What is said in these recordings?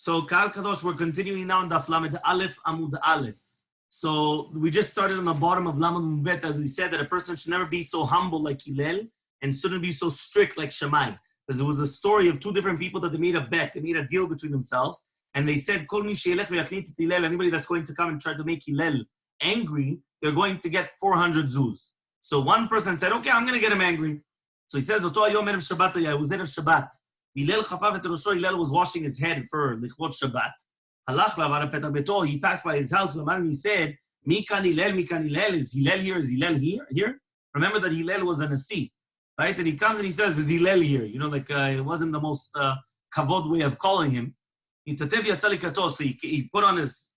So, Kal Kadosh, we're continuing now in Daf Lamed Aleph Amud Aleph. So, we just started on the bottom of Lamed Mubet, as we said that a person should never be so humble like Hillel and shouldn't be so strict like Shammai. Because there was a story of two different people that they made a bet, they made a deal between themselves, and they said, Kol mi she'elech ve'yaknit et Hillel, anybody that's going to come and try to make Hillel angry, they're going to get 400 zuz. So one person said, okay, I'm going to get him angry. So he says, Oto hayom erev Shabbat hayah, it was erev Shabbat. Hillel chafav et rosho, Hillel was washing his head for lichvot Shabbat. Halach lavar petah beto, he passed by his house, and he said, Mi kan Hillel, is Hillel here, is Hillel here? Remember that Hillel was a Nasi, right? And he comes and he says, is Hillel here? You know, like it wasn't the most kavod way of calling him. So he put on his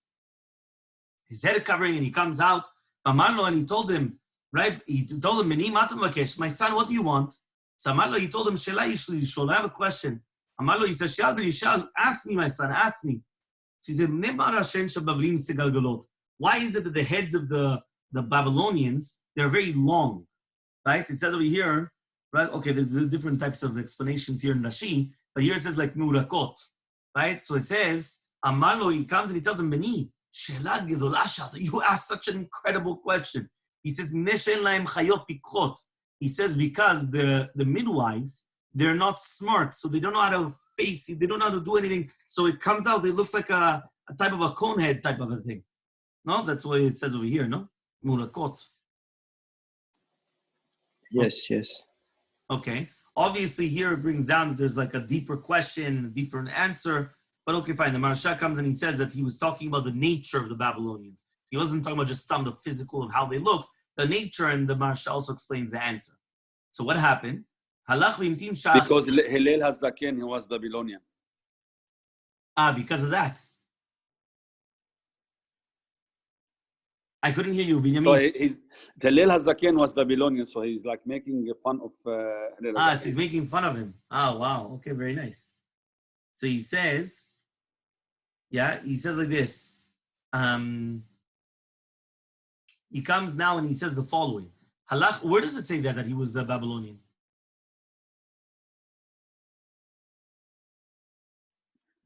head covering and he comes out. Amarlo, and he told him, right? He told him, my son, what do you want? So Amarlo, he told him, I have a question. Amarlo, he says, ask me, my son, ask me. So he said, why is it that the heads of the Babylonians, they're very long, right? It says over here, right? Okay, there's different types of explanations here in Rashi, but here it says like murakot, right? So it says, Amarlo, he comes and he tells him, Beni, you asked such an incredible question. He says, he says, because the midwives, they're not smart, so they don't know how to face it, they don't know how to do anything. So it comes out, it looks like a type of a cone head type of a thing. No, that's what it says over here, no? Murakot. Yes. Okay. Obviously, here it brings down that there's like a deeper question, a deeper answer. But okay, fine. The Maharsha comes and he says that he was talking about the nature of the Babylonians. He wasn't talking about just the physical of how they looked, the nature, and the Maharsha also explains the answer. So what happened? Because Hillel has Zaken, he was Babylonian. Because of that. I couldn't hear you, Binyamin. So Hillel HaZaken was Babylonian, so he's like making fun of Hillel. So he's making fun of him. Oh, wow. Okay, very nice. So he says, he says like this. He comes now and he says the following. Where does it say that he was a Babylonian?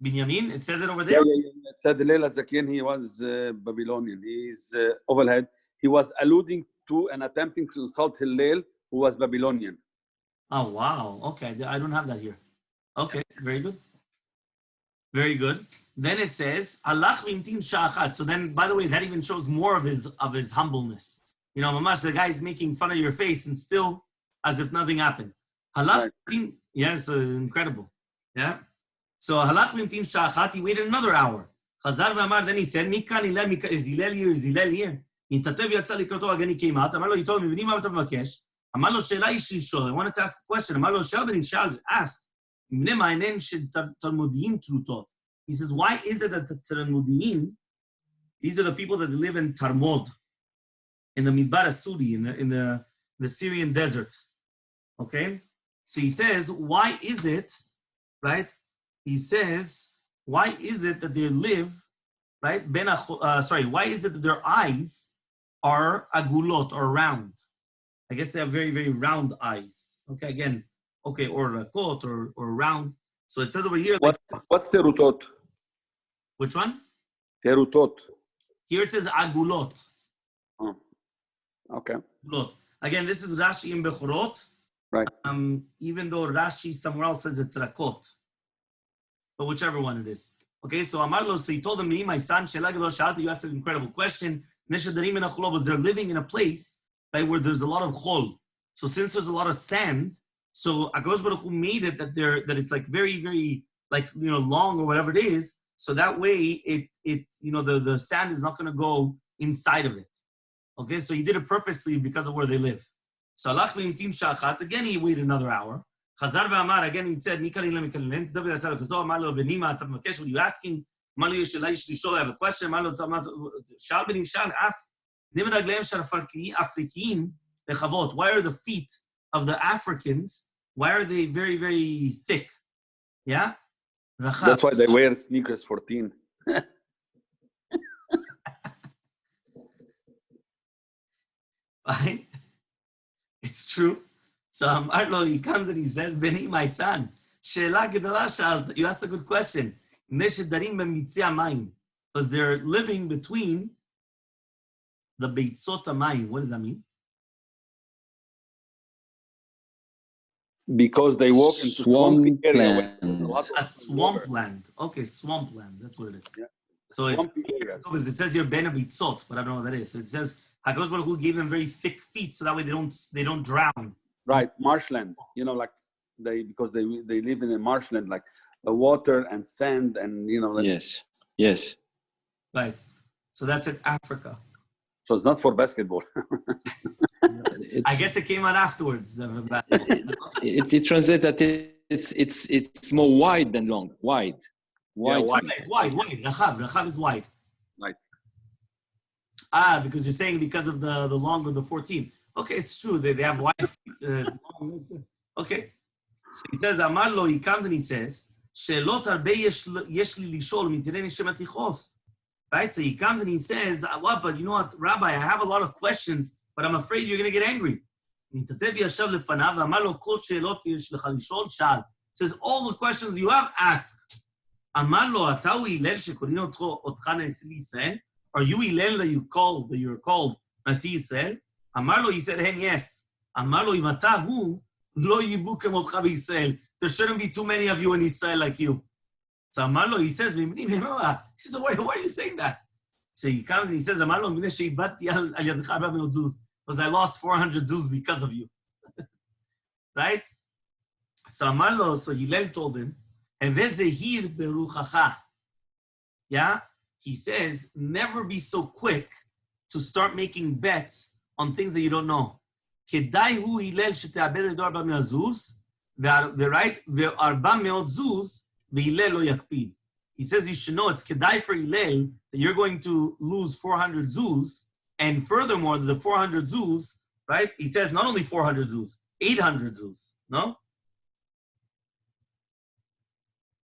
Binyamin, it says it over there? Yeah. It said Hillel HaZaken, he was Babylonian. He's overhead. He was alluding to and attempting to insult Hillel, who was Babylonian. Oh, wow. Okay, I don't have that here. Okay, very good. Very good. Then it says, Halach v'imtin sha'achat. So then, by the way, that even shows more of his humbleness. You know, Mamash, the guy is making fun of your face and still as if nothing happened. Halach v'imtin, yes, incredible. Yeah. So halach v'imtin sha'achat, he waited another hour. Chazar v'amar, then he said, Mikan Hillel, is Hillel here, is Hillel here? Nitatev yatsa likrato, again he came out. Amar lo, he told me, V'ni ma mevakesh. Amar lo, she'ela ish lishol. I wanted to ask a question. Amar lo, she'el ben ishal, ask. He says, why is it that the Talmudiyin, these are the people that live in Tarmod, in the Midbar Asudi, in the Syrian desert? Okay? So he says, why is it, right? He says, why is it that they live, right? Why is it that their eyes are agulot, or round? I guess they have very, very round eyes. Okay, again, or rakot, or round. So it says over here. What's terutot? Which one? Terutot. Here it says agulot. Oh, okay. Agulot. Again, this is Rashi in Bechorot. Right. Even though Rashi somewhere else says it's rakot. But whichever one it is. Okay, so Amarlo, so he told him, my son, you asked an incredible question. They're living in a place, right, where there's a lot of chol. So since there's a lot of sand, so Akadosh Baruch Hu made it that it's like very, very, like, you know, long or whatever it is. So that way the sand is not going to go inside of it. Okay, so he did it purposely because of where they live. So Allah again he waited another hour. Chazar v'amar, again he said, what are you asking? I have a question. Ask. Why are the feet of the Africans, why are they very, very thick? Yeah? That's why they wear sneakers 14. Right? It's true. So Amarlo, he comes and he says, Beni, my son, She'ela gedola shalt. You asked a good question. Because they're living between the beitzot hamayim. What does that mean? Because they walk into swampy area where there's a lot A of swamp water. land. Okay, swamp land. That's what it is. Yeah. So it's, Swampy areas. it says here ben beitzot, but I don't know what that is. So it says Hakadosh Baruch Hu gave them very thick feet, so that way they don't drown. Right, marshland. You know, like because they live in a marshland, like water and sand and like, Yes. Right. So that's in Africa. so it's not for basketball. I guess it came out afterwards. It translates that it's more wide than long. Wide. Wide. Wide. Rachav is wide. Right. Because you're saying because of the long of the 14. Okay, it's true. They have wide feet. Okay. So he says, Amar lo, he comes and he says, Shelot harbe yesh li lishol mitirei neshem atichos. Right? So he comes and he says, what? But you know what, Rabbi, I have a lot of questions, but I'm afraid you're going to get angry. Says, all the questions you have, ask. Are you Hillel that you're called Nasi Yisrael? Amarlo, he said, yes. Amarlo, there shouldn't be too many of you in Israel like you. So Amarlo, he says, he said, why are you saying that? So he comes and he says, Amarlo, because I lost 400 Zuz because of you. Right? So Amarlo, so Hillel told him, yeah? He says, never be so quick to start making bets on things that you don't know. Kedai hu Hillel shete'abed ledo 400 zuz, right? Ve'arba meot zuz, ve'Hillel lo yakpid. He says you should know it's kedai for Hillel that you're going to lose 400 zuz, and furthermore, the 400 zuz, right? He says not only 400 zuz, 800 zuz, no?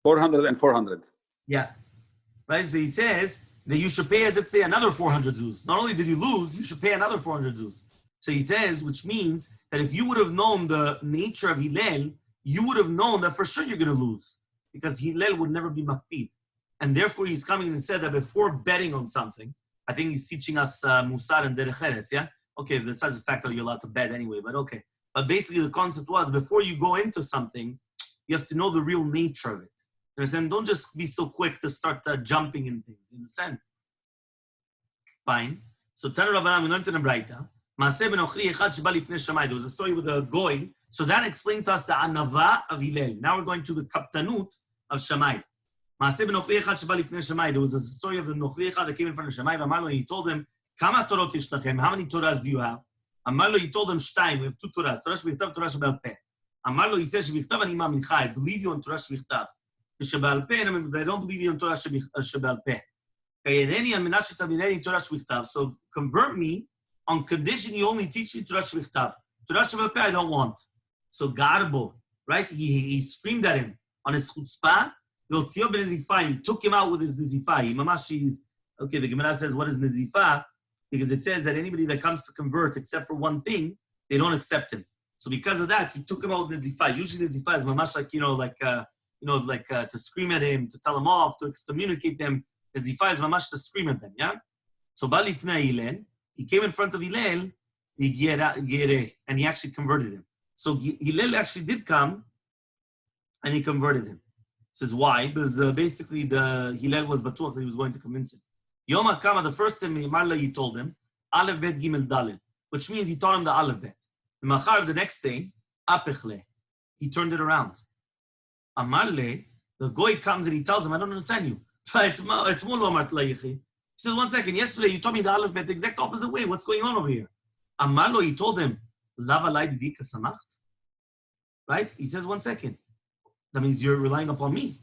400 and 400. Yeah. Right? So he says that you should pay as if say another 400 zuz. Not only did you lose, you should pay another 400 zuz. So he says, which means that if you would have known the nature of Hillel, you would have known that for sure you're going to lose. Because Hillel would never be makpid. And therefore he's coming and said that before betting on something, I think he's teaching us musar and derech eretz, yeah? Okay, besides the fact that you're allowed to bet anyway, but okay. But basically the concept was, before you go into something, you have to know the real nature of it. You understand? Don't just be so quick to start jumping in things. You understand? Fine. So Tana Rabbanan, we learned in the Braita. There was a story with a goy. So that explained to us the anava of Hillel. Now we're going to the kaptanut of Shammai. There was a story of the Nochri Echad that came in front of Shammai. And he told him, Kama Torot ishlachem? How many Torahs do you have? Amarlo, he told him, Shtaim, we have 2 Torahs. Torah shebiktav, Torah shebal peh. Amarlo, he says, shebiktav ani ma'amincha. I believe you on Torah shebiktav. Shebal peh, but I don't believe you on Torah shebal peh. So convert me on condition you only teach me Torah shebiktav. Torah shebal peh I don't want. So Garbo, right? He screamed at him on his chutzpah. He took him out with his nizifah. Okay, the Gemara says, what is nizifah? Because it says that anybody that comes to convert, except for one thing, they don't accept him. So because of that, he took him out with nizifah. Usually nizifah is mamash like, to scream at him, to tell him off, to excommunicate them. Nizifah is mamash to scream at them, yeah? So Balifna Hillel, he came in front of Hillel, and he actually converted him. So Hillel actually did come, and he converted him. Says why? Because basically the Hillel was batuach that he was going to convince him. Yom HaKama, the first time he told him, Aleph Bet Gimel Daled, which means he taught him the Aleph Bet. Machar, the next day, Apechle, he turned it around. Amarle, the goy comes and he tells him, I don't understand you. He says, 1 second, yesterday you taught me the Aleph Bet the exact opposite way. What's going on over here? Amarlo, he told him, Lava Lai Didika Samacht. Right? He says, 1 second. That means you're relying upon me.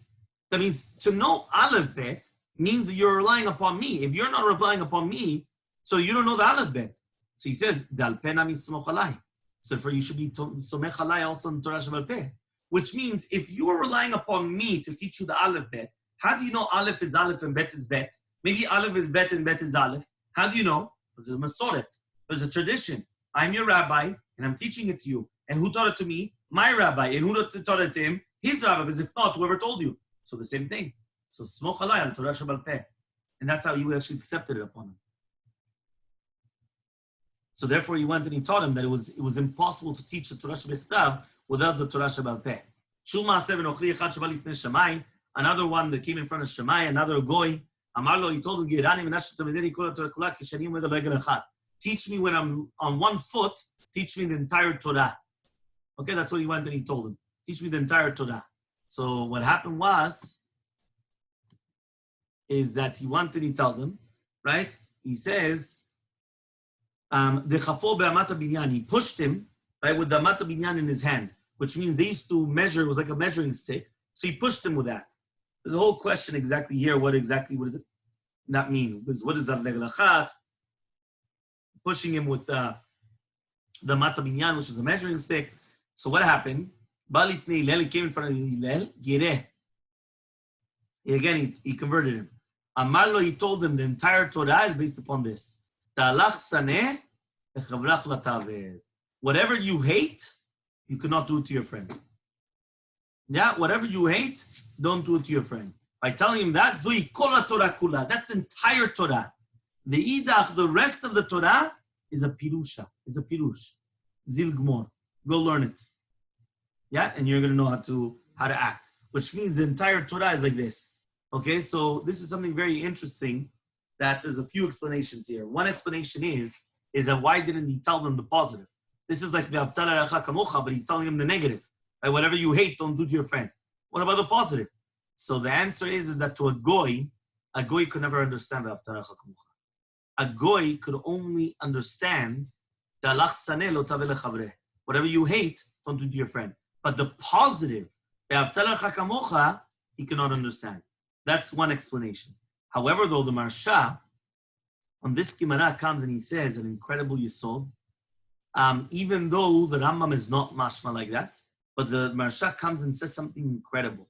That means to know Aleph Bet means that you're relying upon me. If you're not relying upon me, so you don't know the Aleph Bet. So he says, Dal Pena mismoch alai. So for you should be somech alai also in Torah Shebal Peh. Which means if you are relying upon me to teach you the Aleph Bet, how do you know Aleph is Aleph and Bet is Bet? Maybe Aleph is Bet and Bet is Aleph. How do you know? Because there's a Masoret. There's a tradition. I'm your rabbi and I'm teaching it to you. And who taught it to me? My rabbi. And who taught it to him? His rabbi. Because if not, whoever told you. So the same thing. So smoch alai al Torah Shebal Peh. And that's how you actually accepted it upon him. So therefore he went and he taught him that it was impossible to teach the Torah Shebichtav without the Torah Shebal Peh. Shul Ma'aseh v'nochri echad sheba lifnei Shammai, another one that came in front of Shammai, another goy. Amar lo, he told him, Girani v'nashet tamidei kol haTorah kula kishani omed al regel echad. Teach me when I'm on one foot, teach me the entire Torah. Okay, that's what he went and he told him. Teach me the entire Torah. So what happened is that he wanted, he told him, right? He says, Dechafo be'amat binyan. He pushed him, right, with the amat binyan in his hand, which means they used to measure, it was like a measuring stick. So he pushed him with that. There's a whole question exactly here. What does it not mean? What is that regel echad? Pushing him with the amat binyan, which is a measuring stick. So what happened? Balifnei Hillel, he came in front of Hillel, Gireh. Again, he converted him. Amarlo, he told him the entire Torah is based upon this. Ta'alach saneh, echavrach lataver. Whatever you hate, you cannot do it to your friend. Yeah, whatever you hate, don't do it to your friend. By telling him that, Zui kol Torah kula, that's entire Torah. The idach, the rest of the Torah, is a pirush. Zil gmor. Go learn it. Yeah, and you're going to know how to act. Which means the entire Torah is like this. Okay, so this is something very interesting that there's a few explanations here. One explanation is that why didn't he tell them the positive? This is like the V'ahavta l'reacha kamocha, but he's telling them the negative. Right? Whatever you hate, don't do to your friend. What about the positive? So the answer is that to a goy could never understand V'ahavta l'reacha kamocha. A goy could only understand Ta'alach saneh lo taveh lechavreh. Whatever you hate, don't do to your friend. But the positive, V'ahavta l'reacha kamocha, he cannot understand. That's one explanation. However, though, the Marsha, on this Gemara comes and he says an incredible yesod, even though the Rambam is not mashma like that, but the Marsha comes and says something incredible.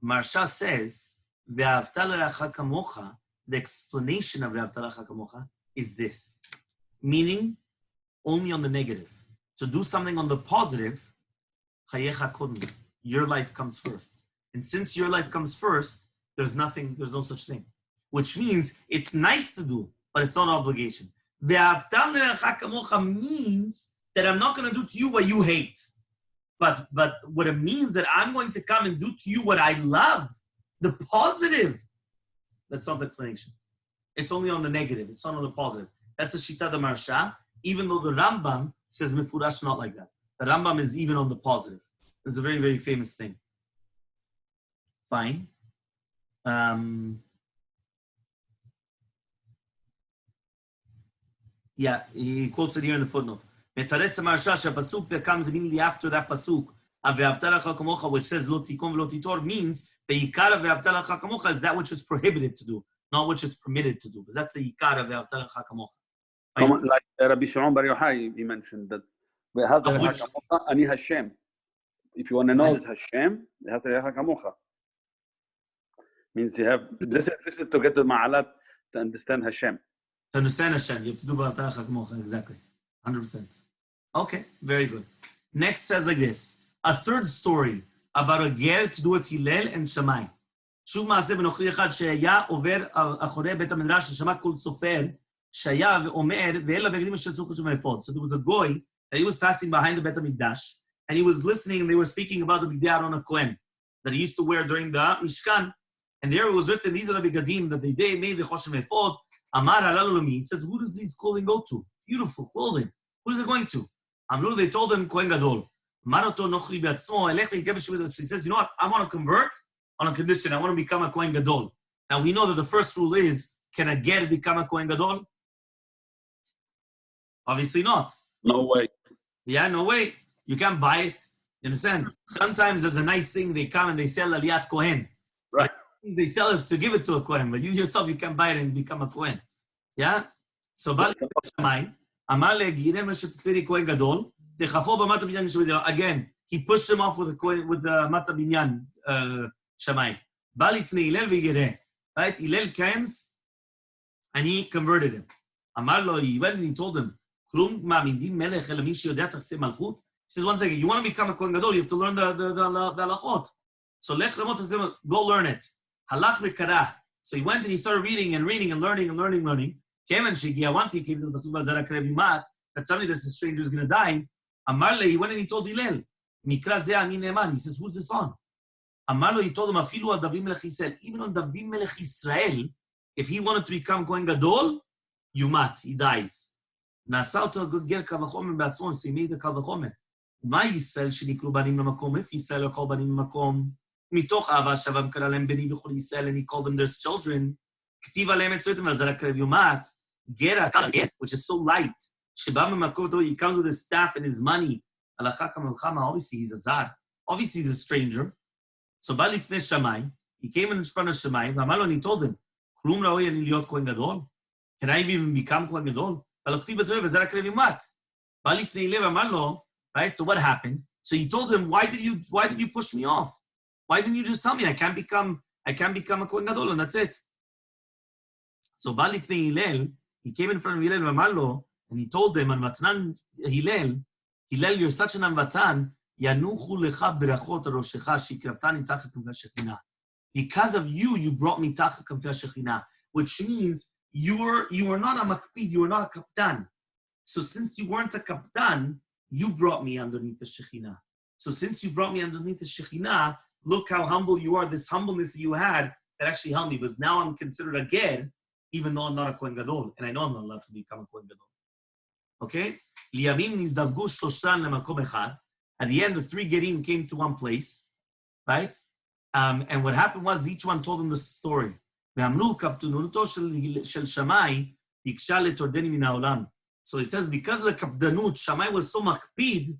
Marsha says, V'ahavta l'reacha kamocha, the explanation of V'ahavta l'reacha kamocha is this, meaning only on the negative. To do something on the positive, chayecha kodmi, your life comes first. And since your life comes first, there's no such thing. Which means it's nice to do, but it's not an obligation. V'ahavta l'reacha kamocha means that I'm not going to do to you what you hate. But what it means that I'm going to come and do to you what I love, the positive. That's not the explanation. It's only on the negative. It's not on the positive. That's the Shita the Marsha, even though the Rambam says Mefurash not like that. The Rambam is even on the positive. It's a very, very famous thing. Fine. Yeah, he quotes it here in the footnote. Metaretz Marsha, pasuk that comes immediately after that pasuk, V'ahavta l'reacha kamocha, which says lo tikom v'lo titor, means the yikar of V'ahavta l'reacha kamocha is that which is prohibited to do, not which is permitted to do. Because that's the yikar of V'ahavta l'reacha kamocha. Like Rabbi Shimon Bar Yochai, he mentioned that V'ahavta l'reacha kamocha ani Hashem. If you want to know it's Hashem, V'ahavta l'reacha kamocha. Means you have this is to get the ma'alat to understand Hashem. To understand Hashem, you have to do V'ahavta l'reacha kamocha, exactly. 100%. Okay, very good. Next says like this. A third story about a ger to do with Hillel and Shammai. שוב מעשה ונוכרי אחד שהיה עובר אחורי בית המדרש ששמע כל סופר שהיה ואומר ואלה בגדים אשר סוכו שם אפוד. So there was a goy that he was passing behind the בית המקדש and he was listening and they were speaking about the bigdei Aaron HaKohen that he used to wear during the Mishkan. And there it was written, these are the begadim that they made the choshev ephod. Amar halalu lami. He says, who does these clothing go to? Beautiful clothing. Who is it going to? Amru, they told him, Kohen Gadol. Marato nochri be'atzmo, elech ve'ikev. So he says, you know what? I want to convert on a condition. I want to become a Kohen Gadol. Now we know that the first rule is, can a ger become a Kohen Gadol? Obviously not. No way. Yeah, no way. You can't buy it. You understand? Sometimes there's a nice thing, they come and they sell Aliyat Kohen. Right. They sell it to give it to a Kohen, but you yourself, you can't buy it and become a Kohen. Yeah? So, again, he pushed him off with the Mata Binyan Shammai. Right? Hillel comes and he converted him. He went and he told him, he says, one second, you want to become a Kohen Gadol, you have to learn the halachot. So go learn it. Halach v'karah. So he went and he started reading and learning. Kevan shegia, once he came to the pasuk v'azara karev yumat, that suddenly this stranger is going to die. Amarle, he went and he told Hillel, Mikra zeh amin ne'eman. He says, who's this on? Amarlo, he told him, afilu al David melech Yisrael. Even on David melech Yisrael, if he wanted to become Kohen Gadol, yumat, he dies. Nasa oto ger kal v'chomer b'atzmo, so he made the kal v'chomer. Ma Yisrael shenikru banim lamakom? If Yisrael are called banim lamakom, mitoch ahava shavam kara lehem beni b'chol Yisrael, and he called them their children. K'tiv alehem et zoitim v'azara karev yumat. Gera, which is so light. Sheba memakom, he comes with his staff and his money. Alachaka melchama, obviously he's a zar. Obviously he's a stranger. So Balifne Shamai, he came in front of Shamai, and he told him, Klum ra'oi ani liot Kohen Gadol? Can I even become Kohen Gadol? Balifne Lev Amarlo, right? So what happened? So he told him, why did you push me off? Why didn't you just tell me I can't become a Kohen Gadol, and that's it? So Balifne Hillel, he came in front of Hillel Amarlo, and he told him, Anvatnan Hillel, you're such an Anvatan, because of you, you brought me tachat kanfei Shekhinah, which means you were not a makpid, you were not a kaptan. So since you weren't a kaptan, you brought me underneath the Shekhinah. So since you brought me underneath the Shekhinah, look how humble you are. This humbleness that you had that actually helped me, because now I'm considered a ger, even though I'm not a Kohen Gadol, and I know I'm not allowed to become a Kohen Gadol. Okay? Liyamim nizdavgu shloshan lemakom echad. At the end, the three Gerim came to one place, right? And what happened was each one told them the story. So it says, because of the kapdanut, Shammai was so makpid,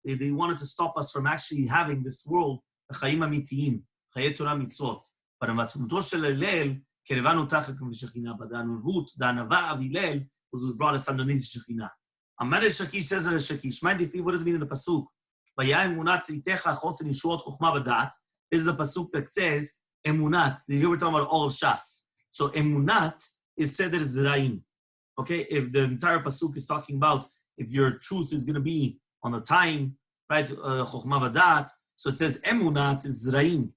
they wanted to stop us from actually having this world, the chayim amitiyim, chayei Torah mitzvot. But amatzunuto shel Hillel, kerevanu tachat v'shechinah, but the anurvut, the anava of Hillel, was brought us underneath Shekhinah. Amar Shakish says, Shakish, what does it mean in the pasuk? This is a pasuk that says emunat. Here we're talking about all of Shas. So emunat is seder zraim. Okay, if the entire pasuk is talking about if your truth is going to be on the time, right? Chokhmah v'dat. So it says emunat is zraim.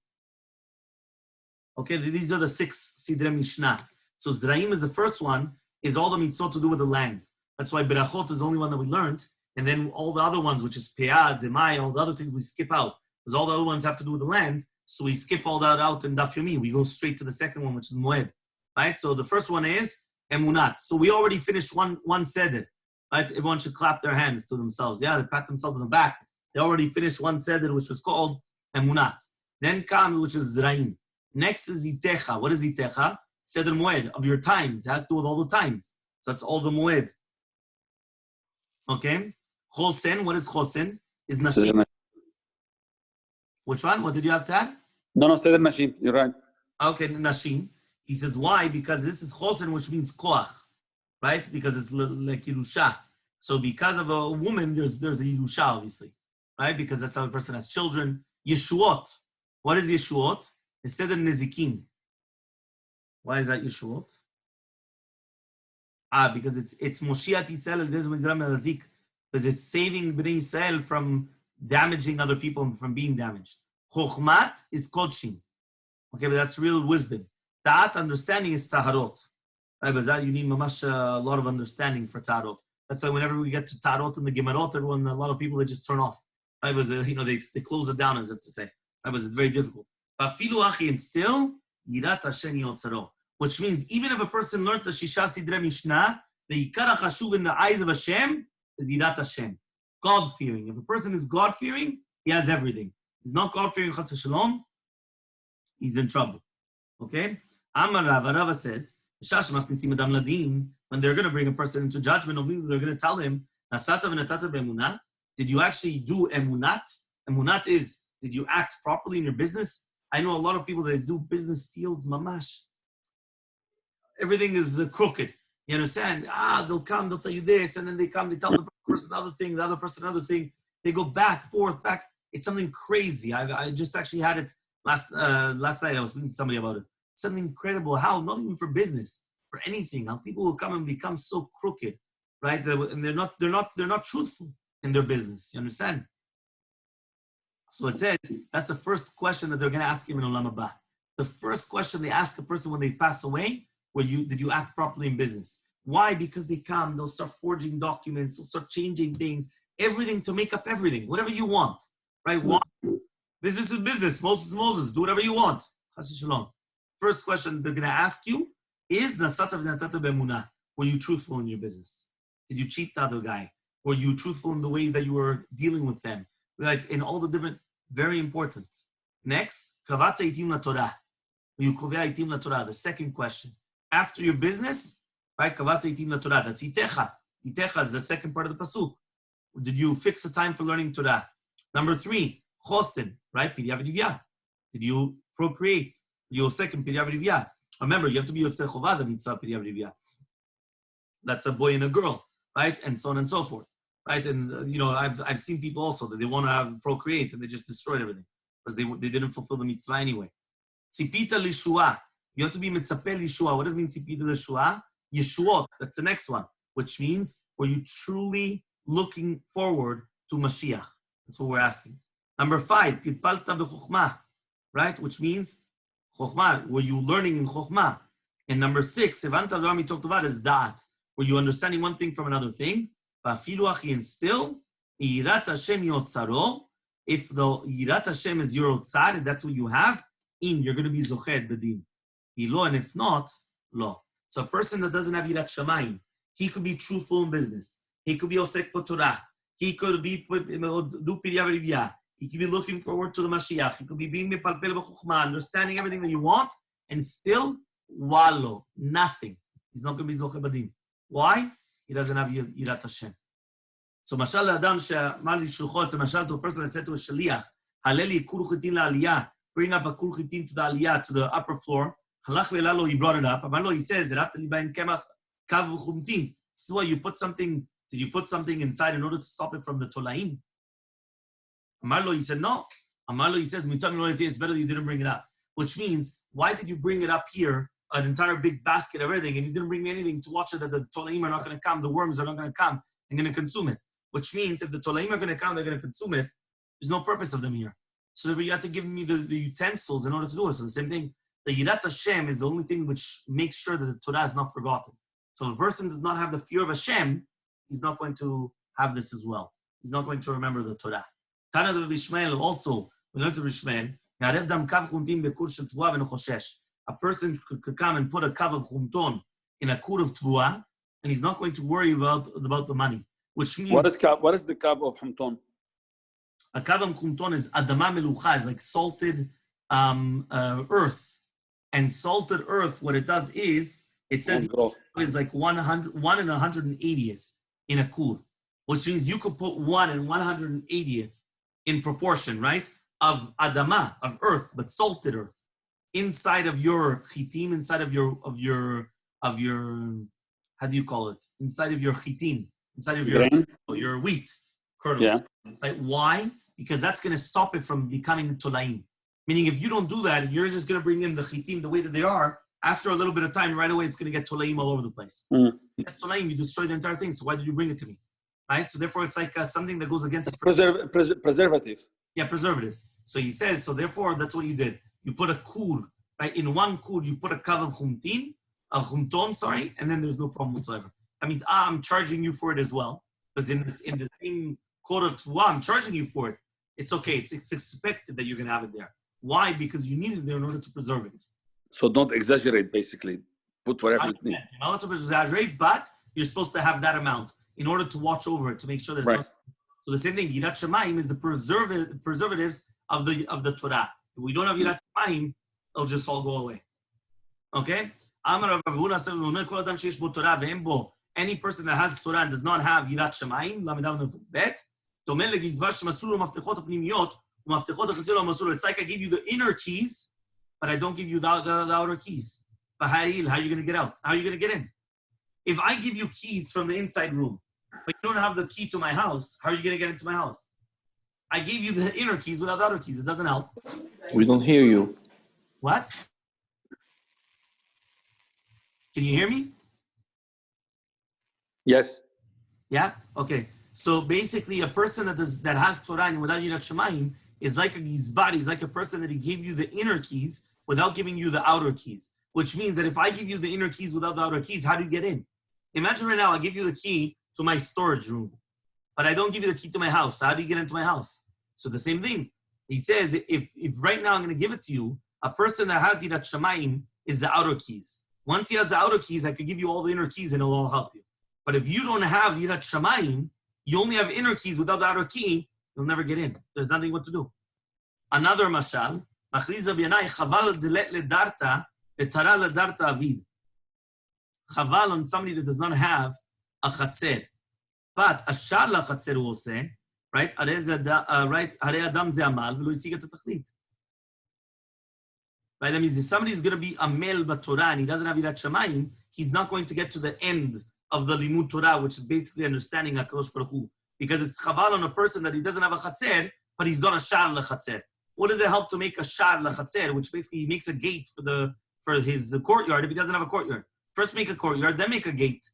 Okay, these are the 6 sidrei mishnah. So zraim is the first one. Is all the mitzvot to do with the land. That's why berachot is the only one that we learned. And then all the other ones, which is peah, demai, all the other things we skip out. Because all the other ones have to do with the land. So we skip all that out in Daf Yomi. We go straight to the second one, which is moed. Right? So the first one is emunat. So we already finished one seder. Right? Everyone should clap their hands to themselves. Yeah, they pat themselves on the back. They already finished one seder, which was called emunat. Then kam, which is zraim. Next is itecha. What is itecha? Seder moed, of your times. It has to do with all the times. So that's all the moed. Okay? Chosen, what is chosen? Is nashim. Which one? What did you have to add? No, Seder Nashim. You're right. Okay, nashim. He says, why? Because this is chosen, which means koach. Right? Because it's like Yerusha. So because of a woman, there's a Yerusha, obviously. Right? Because that's how a person has children. Yeshuot. What is Yeshuot? It's Seder Nezikin. Why is that Yeshuot? Because it's Moshiach Yisrael, because it's saving Bnei Yisrael from damaging other people and from being damaged. Chokhmat is Kodshim. Okay, but that's real wisdom. That understanding is Taharot. Right, but that you need mamash a lot of understanding for Taharot. That's why whenever we get to Taharot and the Gemarot, a lot of people, they just turn off. Right, but they close it down, as if to say. Right, but it's very difficult. But filu achi, and still, Yirat Hashem yotzaro. Which means even if a person learned the Shisha Sidrei Mishnah, the Yikar HaChashuv in the eyes of Hashem is Yirat Hashem. God-fearing. If a person is God-fearing, he has everything. He's not God-fearing, Chas v'Shalom, he's in trouble. Okay? Amar Rava says, when they're going to bring a person into judgment, they're going to tell him, did you actually do emunat? Emunat is, did you act properly in your business? I know a lot of people that do business deals, mamash. Everything is crooked. You understand? They'll come, they'll tell you this, and then they come, they tell the person another thing, the other person another thing. They go back, forth, back. It's something crazy. I just actually had it last night. I was speaking to somebody about it. Something incredible. How? Not even for business, for anything. How people will come and become so crooked, right? And they're not truthful in their business. You understand? So it says that's the first question that they're going to ask him in Olam Haba. the first question they ask a person when they pass away, did you act properly in business? Why? Because they come, they'll start forging documents, they'll start changing things, everything to make up everything, whatever you want, right? Why? Business is business, Moses is Moses, do whatever you want. First question they're going to ask you is, were you truthful in your business? Did you cheat the other guy? Were you truthful in the way that you were dealing with them? Right? In all the different, very important. Next, kavata itim la Torah. You kovea itim la Torah. The second question. After your business, right? Kavata itim la Torah. That's itecha. Itecha is the second part of the pasuk. Did you fix a time for learning Torah? Number 3, chosen, right? Pirya v'rivya. Did you procreate? Your second pirya v'rivya. Remember, you have to be yotzei chovah the mitzvah pirya v'rivya. That's a boy and a girl, right? And so on and so forth, right? And I've seen people also that they want to have procreate and they just destroyed everything because they didn't fulfill the mitzvah anyway. Tzipita lishua. You have to be mitzapeh lishua. What does it mean tzipita lishua? Yeshuot. That's the next one, which means were you truly looking forward to Mashiach? That's what we're asking. Number 5, pitpalta b'chokhmah, right? Which means chokhmah. Were you learning in chokhmah? And number 6, evanta Torah mitok tova is da'at. Were you understanding one thing from another thing? And still, yirat Hashem yotzaro. If the yirat Hashem is your otzar, and that's what you have, you're going to be zoched b'din. Ilo, and if not, lo. So a person that doesn't have yirat shamayim, he could be truthful in business. He could be osek b'torah. He could be do pirya v'rivya. He could be looking forward to the Mashiach. He could be being mepalpel b'chukhmah, understanding everything that you want, and still, wallo, nothing. He's not going to be zoched b'din. Why? He doesn't have yirat Hashem. So, mashal adam she'amar li shluchot, it's a mashal to a person that said to a shaliach, haleli kur chitin la'aliyah, bring up a kur chitin to the aliyah, to the upper floor. Halach ve'elalo, he brought it up. Amarlo, he says, zerafta li ba'in kemach kav v'chumtin. This is why you put something, did you put something inside in order to stop it from the tolaim? Amarlo, he said, no. Amarlo, he says, it's better that you didn't bring it up. Which means, why did you bring it up here, an entire big basket of everything, and you didn't bring me anything to watch it that the tolaim are not going to come, the worms are not going to come and going to consume it. Which means if the tolaim are going to come, they're going to consume it, there's no purpose of them here. So therefore you have to give me the utensils in order to do it. So the same thing, the yirat Hashem is the only thing which makes sure that the Torah is not forgotten. So if a person does not have the fear of Hashem, he's not going to have this as well. He's not going to remember the Torah. Tana de Bishmael also, we learned to Bishmael, a person could come and put a kav of chumton in a kur of tvua, and he's not going to worry about the money. Which means what is the kav of chumton? A kav of chumton is adama melucha, is like salted earth. And salted earth, what it does is, it says is like 1 and 180th in a kur, which means you could put 1 and 180th in proportion, right? Of adama, of earth, but salted earth. Inside of your chitim, inside of your, how do you call it? Inside of your chitim, inside of your wheat kernels. Yeah. Like, why? Because that's going to stop it from becoming tolaim. Meaning, if you don't do that, you're just going to bring in the chitim the way that they are. After a little bit of time, right away, it's going to get tolaim all over the place. It's tolaim, you destroy the entire thing. So why did you bring it to me? Right? So therefore, it's like something that goes against preservative. Yeah, preservatives. So he says, so therefore, that's what you did. You put a kur, right? In one kur, you put a kav of chumton, and then there's no problem whatsoever. That means, I'm charging you for it as well. Because in the same code of tvua, I'm charging you for it. It's okay. It's expected that you're going to have it there. Why? Because you need it there in order to preserve it. So don't exaggerate, basically. Put whatever you need. You're not allowed to exaggerate, but you're supposed to have that amount in order to watch over it, to make sure there's right. So the same thing, yirat shamayim is the preservatives of the Torah. If we don't have yirat shamayim, it'll just all go away. Okay? Any person that has Torah and does not have yirat shamayim, it's like I give you the inner keys, but I don't give you the outer keys. How are you going to get out? How are you going to get in? If I give you keys from the inside room, but you don't have the key to my house, how are you going to get into my house? I gave you the inner keys without the outer keys. It doesn't help. We don't hear you. What? Can you hear me? Yes. Yeah? Okay. So basically, a person that has Torah and without yirat shamayim is like a gizbar. He's like a person that he gave you the inner keys, without giving you the outer keys, which means that if I give you the inner keys without the outer keys, how do you get in? Imagine right now, I give you the key to my storage room, but I don't give you the key to my house. How do you get into my house? So the same thing. He says, if right now I'm going to give it to you, a person that has Yirat Shamayim is the outer keys. Once he has the outer keys, I could give you all the inner keys and it'll all help you. But if you don't have Yirat Shamayim, you only have inner keys without the outer key, you'll never get in. There's nothing what to do. Another mashal, Machriz Rabbi Yanai, Chaval delet ledarta, etara ledarta avid. Chaval on somebody that does not have a chatzer. But ashar la chatzer will say, right? Right? Hare adam ze amal, v'lo yisiga et hatachlit. Right? That means if somebody is going to be amel b'Torah and he doesn't have Yirat Shamayim, he's not going to get to the end of the limud Torah, which is basically understanding HaKadosh Baruch Hu. Because it's chaval on a person that he doesn't have a chatzer, but he's got a shar lechatzer. What does it help to make a shar lechatzer, which basically he makes a gate for his courtyard if he doesn't have a courtyard? First make a courtyard, then make a gate.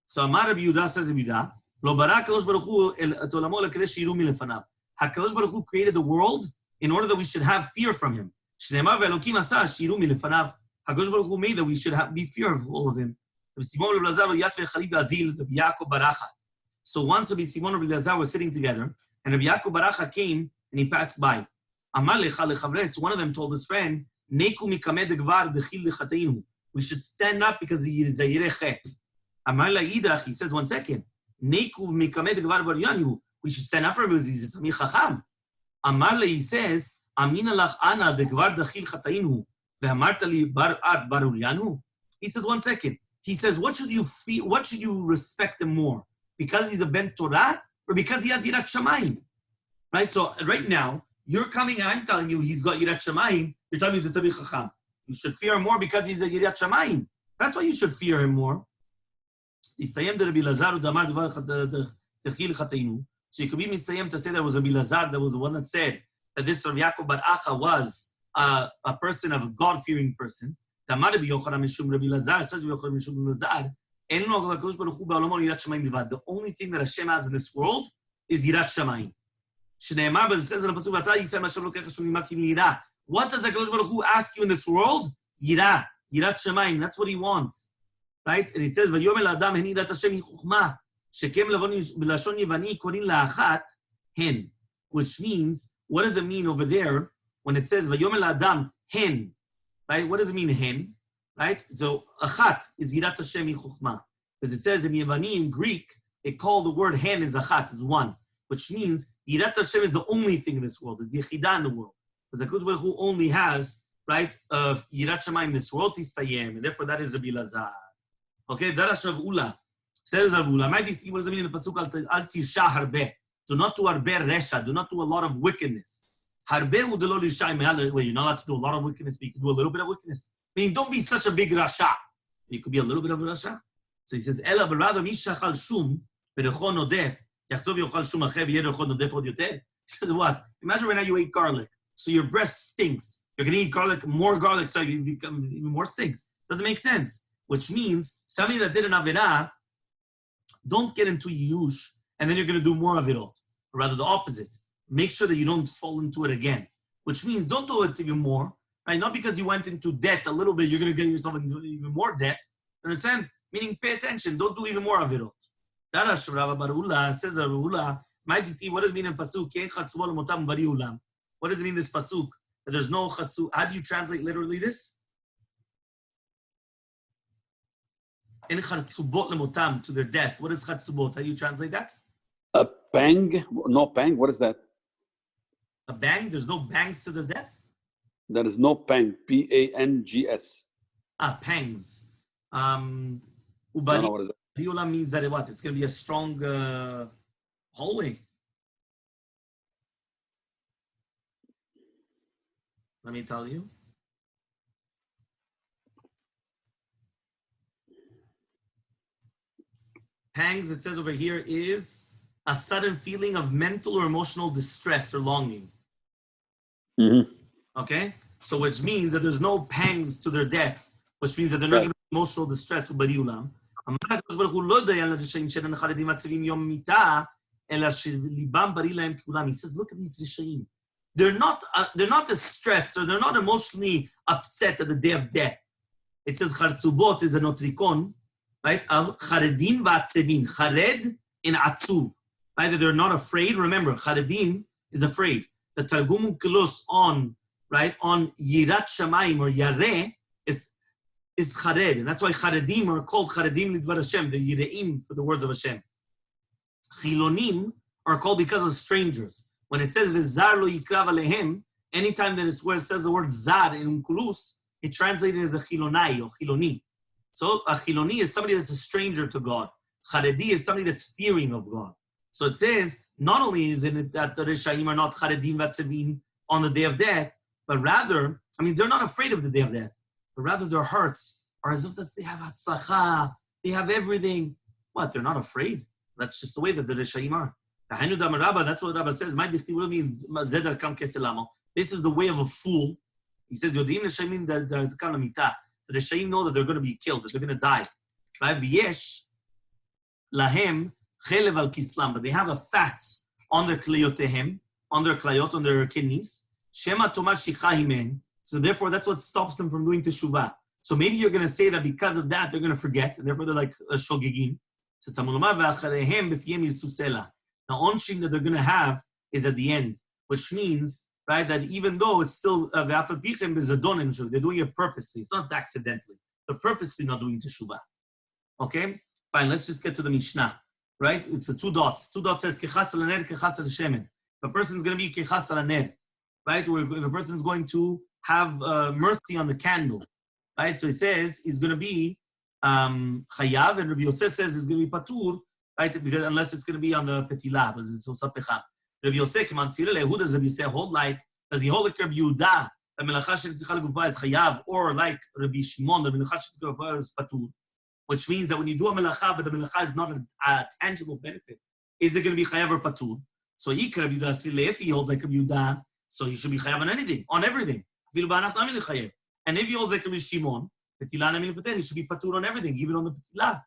So Amar Rabbi Yehuda says Rabbi Yehuda, Lo bara HaKadosh Baruch Hu et olamo lekedesh shiru milefanav. HaKadosh Baruch Hu created the world in order that we should have fear from him. Shneimar ve'elokim asa shiru milefanav. HaKadosh Baruch Hu made that we should be fearful of him. So once Rabbi Simon and Rabbi Elazar were sitting together, and Rabbi Yaakov Baracha came and he passed by. Amar lecha lechavres, one of them told his friend, Neku mikamed degvar dechil lechateinu. We should stand up because he is a yireh chet. Amar la'idach, he says, 1 second. Neku mikamed degvar bar yanu. We should stand up for him because he's a tamid chacham. Amar le, he says, Amina lach ana degvar dechil chateinu ve'amarta li bar at bar yanu. He says, 1 second. He says, what should you feel? What should you respect him more? Because he's a ben Torah, or because he has Yirat Shamayim? Right. So right now you're coming and I'm telling you he's got Yirat Shamayim. You're telling me he's a Tamid Chacham. You should fear him more because he's a Yirat Shamayim. That's why you should fear him more. So you could be Mistayim to say there was a Bilazar that was the one that said that this Rav Yaakov Bar Acha was a person of a God-fearing person. The only thing that Hashem has in this world is Yirat Shamayim. What does HaKadosh Baruch Hu ask you in this world? Yirat Shamayim. That's what he wants. Right? And it says, "Vayomel Adam hen yirat Hashem yichuchma, shekem b'lashon yevani korin la'achat hen," which means, what does it mean over there when it says "Vayomel Adam hen"? Right? What does it mean hen? Right? So achat is yirat Hashem yichuchma, because it says in Yevani in Greek, it called the word hen is achat, is one, which means yirat Hashem is the only thing in this world, is the yechidah in the world. Because HaKadosh Baruch Hu only has, right, yirat Shamayim in this world, tistayem, and therefore that is the Bilazar. Okay, Darash Rav Ula. Says Rav Ula, what does it mean in the pasuk? Al tisha harbe. Do not do harbe resha. Do not do a lot of wickedness. Harbe hu de lo lisha. Well, you're not allowed to do a lot of wickedness, but you can do a little bit of wickedness. Meaning, don't be such a big rasha. You could be a little bit of a rasha. So he says, Ela, but rather, mi shachal shum berechon nodef yachtov yochal shum acher v'yerechon nodef od yoter. He said, what? Imagine right now you ate garlic, so your breath stinks. You're going to eat more garlic, so you become even more stinks. Doesn't make sense. Which means somebody that did an Avirah, don't get into Yush, and then you're going to do more Avirot. Or rather the opposite. Make sure that you don't fall into it again. Which means don't do it even more. Right? Not because you went into debt a little bit, you're going to get yourself into even more debt. Understand? Meaning pay attention. Don't do even more Avirot. Darash Rav Barula says Rav Ula, what does it mean in Pasuk? What does it mean this Pasuk? That there's no Chatzu. How do you translate literally this? In chatzubot lemotam, to their death. What is chatzubot? How do you translate that? A bang? No bang? What is that? A bang? There's no bangs to their death? There is no bang. P-A-N-G-S. Pangs. What is that? Riula means that what? It's going to be a strong hallway. Let me tell you. Pangs, it says over here, is a sudden feeling of mental or emotional distress or longing. Mm-hmm. Okay? So which means that there's no pangs to their death, which means that they're not going to be emotional distress. He says, look at these Rishaim. they're not as stressed or they're not emotionally upset at the day of death. It says Chartzubot is a notrikon, right? Of Charedim v'atzebin. Chared in Atzub. Either they're not afraid. Remember, Charedim is afraid. The Targum Ukelos on Yirat Shamayim or Yareh is Chared. And that's why Charedim are called Charedim Lidvar Hashem, the Yireim for the words of Hashem. Chilonim are called because of strangers. When it says V'zar lo yikrav alehem, anytime that it's where it says the word Zar in Unkulus, it translated as a Chilonai or Chiloni. So a Chiloni is somebody that's a stranger to God. Charedi is somebody that's fearing of God. So it says, not only is it that the Reshaim are not Charedim Vatzevim on the day of death, but rather, they're not afraid of the day of death, but rather their hearts are as if that they have Hatzlacha, they have everything. What? They're not afraid. That's just the way that the Reshaim are. That's what Rabba says. This is the way of a fool. He says, the Reshaim know that they're going to be killed, that they're going to die. Right? But they have a fats on their kliyotehem, on their klayot, on their kidneys. So therefore, that's what stops them from doing teshuvah. So maybe you're going to say that because of that, they're going to forget, and therefore they're like shogegim. So the onshim that they're going to have is at the end, which means, right, that even though it's still they're doing it purposely, it's not accidentally. They're purposely not doing teshuvah. Okay, fine. Let's just get to the Mishnah. Right, it's a two dots. Two dots says kechas al ner, kechas al shemen. The person's going to be kechas al ner, right? Where the person's going to have mercy on the candle, right? So it says he's going to be chayav, and Rabbi Yosef says he's going to be patur, right? Because unless it's going to be on the petilah, because it's also pecham. Rabbi Yosef, who does Rabbi Yosef hold like? Does he hold like Rabbi Yehuda? The melacha shel tzricha legufa is chayav, or like Rabbi Shimon, the melacha shel tzricha legufa is patur, which means that when you do a melacha, but the melacha is not a tangible benefit, is it going to be chayav or patur? So he could Rabbi Yehuda, if he holds like Rabbi Yehuda, so he should be chayav on anything, on everything. And if he holds like Rabbi Shimon, he should be patur on everything, even on the petilah.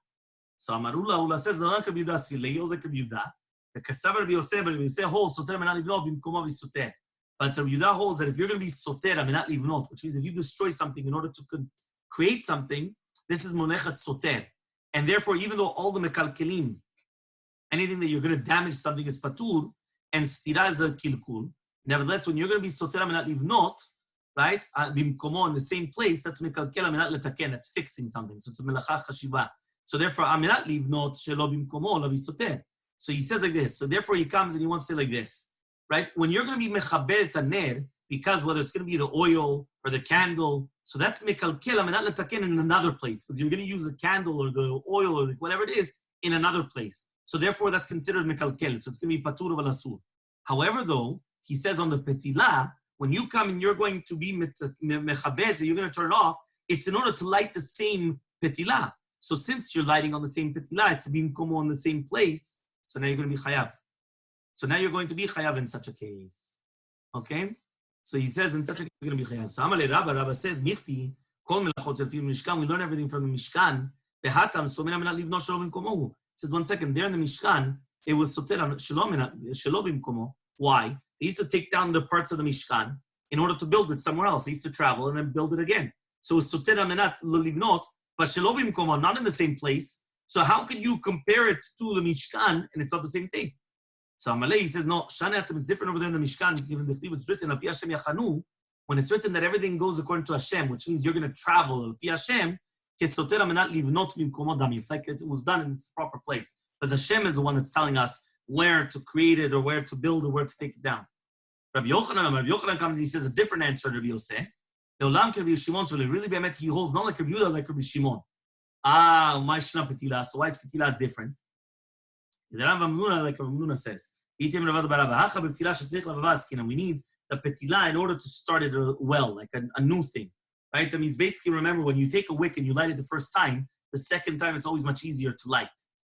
So Amarullah Ula says, no, Rabbi Yehuda, he holds like Rabbi Yehuda. The Kasav Rabbi Yosef holds soter menat livnot bimkomo v'soter. But Rabbi Yehuda holds that if you're going to be soter menat livnot, which means if you destroy something in order to create something, this is monechat soter. And therefore, even though all the mekalkelim, anything that you're going to damage something is patur, and stira is a kilkul, nevertheless, when you're going to be soter menat livnot, right, bimkomo in the same place, that's mekalkel menat letaken, that's fixing something. So it's a melacha chashiva. So therefore, menat livnot shelo bimkomo lavi soter. So he says like this. So therefore, he comes and he wants to say like this, right? When you're going to be mechaber et ner, because whether it's going to be the oil or the candle, so that's mekalkel menat letaken in another place, because you're going to use the candle or the oil or whatever it is in another place. So therefore, that's considered mekalkel. So it's going to be patur vel asur. However, though, he says on the petilah, when you come and you're going to be mechaber, so you're going to turn it off, it's in order to light the same petilah. So since you're lighting on the same petilah, it's being komo in the same place. So now you're going to be chayav. So now you're going to be chayav in such a case. Okay? So he says in such a case you're going to be chayav. So Amalei Rabba says, Michti, kol melachot elfi Mishkan, we learn everything from the Mishkan. Behatam, so mena menat livno shelo bimkomo. Says 1 second, there in the Mishkan, it was soter shelo bimkomo. Why? They used to take down the parts of the Mishkan in order to build it somewhere else. They used to travel and then build it again. So it's soter menat livnot, but shelo bimkomo, not in the same place. So how can you compare it to the Mishkan and it's not the same thing? So Amalei, he says, no, Shani Atam is different over there in the Mishkan, given the Chtiv was written, Api Hashem Yachanu, when it's written that everything goes according to Hashem, which means you're going to travel, Api Hashem, it's like it was done in its proper place. Because Hashem is the one that's telling us where to create it or where to build or where to take it down. Rabbi Yochanan comes and he says a different answer to Rabbi Yosef. So really, he holds not like Rabbi Yehuda, like Rabbi Shimon. My Shna Petila, so why is Petila different? The Rav Amnuna, like Rav Amnuna says, we need the Petila in order to start it well, like a new thing. Right? That means basically, remember, when you take a wick and you light it the first time, the second time it's always much easier to light.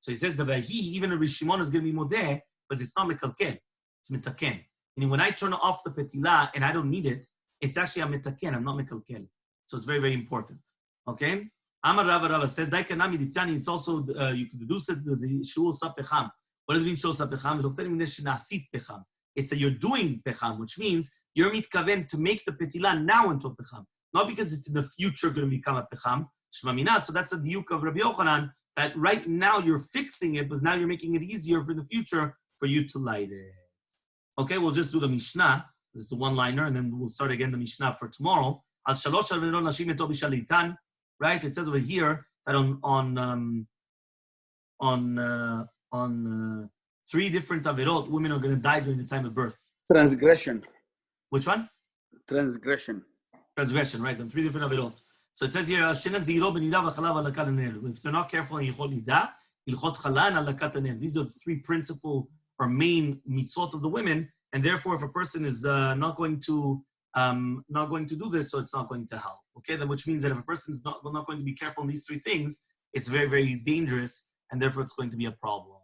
So he says, the Vahi, even Rabbi Shimon is going to be modeh, but it's not mekalkel, it's mitaken. Meaning when I turn off the Petila and I don't need it, it's actually a mitaken, I'm not mekalkel. So it's very, very important. Okay? Amar Rava says, Daikanami Diktani, it's also, you can deduce it as Shul Sapecham. What does it mean Shul Sapecham? It's that you're doing pecham, which means you're mitkaven to make the petila now into a pecham, not because it's in the future going to become a pecham. Shmamina, so that's the diuk of Rabbi Yochanan, that right now you're fixing it, but now you're making it easier for the future for you to light it. Okay, we'll just do the Mishnah. This is a one-liner, and then we'll start again the Mishnah for tomorrow. Al shalosh averot nashim eto b'shalitan, right? It says over here that on 3 different averot, women are going to die during the time of birth. Transgression. Which one? Transgression. Transgression, right? On 3 different averot. So it says here, if they're not careful in Yichot Nida, Ilchot Chala and Alakat Haner. These are the 3 principal or main mitzvot of the women, and therefore, if a person is not going to do this, so it's not going to help. Okay, then which means that if a person is not going to be careful in these 3 things, it's very, very dangerous, and therefore it's going to be a problem.